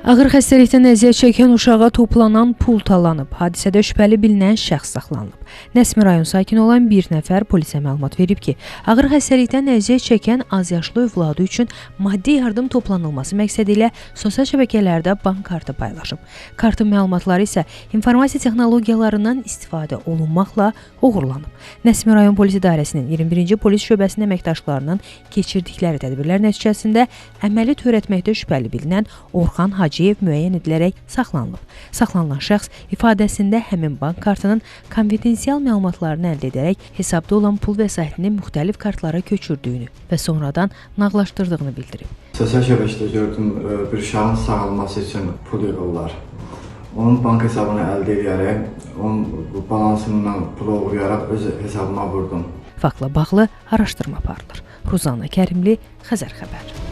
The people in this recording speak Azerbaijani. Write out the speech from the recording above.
Ağır xəstəlikdən əziyyət çəkən uşağa toplanan pul talanıb. Hadisədə şübhəli bilinən şəxs saxlanılıb. Nəsmi rayon sakini olan bir nəfər polisə məlumat verib ki, ağır xəstəlikdən əziyyət çəkən azyaşlı övladı üçün maddi yardım toplanılması məqsədi ilə sosial şəbəkələrdə bank kartı paylaşıb. Kartın məlumatları isə informasiya texnologiyalarından istifadə olunmaqla uğurlanıb. Nəsmi rayon polis idarəsinin 21-ci polis şöbəsinin əməkdaşlarının keçirdikləri tədbirlər nəticəsində əməli törətməkdə şübhəli bilinən Orxan Hacıyev müəyyən edilərək saxlanılıb. Saxlanılan şəxs ifadəsində həmin bank kartının konfidensial məlumatlarını əldə edərək hesabda olan pul vəsaitini müxtəlif kartlara köçürdüyünü və sonradan nağdlaşdırdığını bildirib. Sosial şəbəkədə gördüm bir uşağın sağalması üçün pul yığırlar. Onun bank hesabını əldə edərək, onun balansından pulu oğurlayaraq öz hesabıma vurdum. Faktla bağlı araşdırma aparılır. Ruzanna Kərimli, Xəzər xəbər.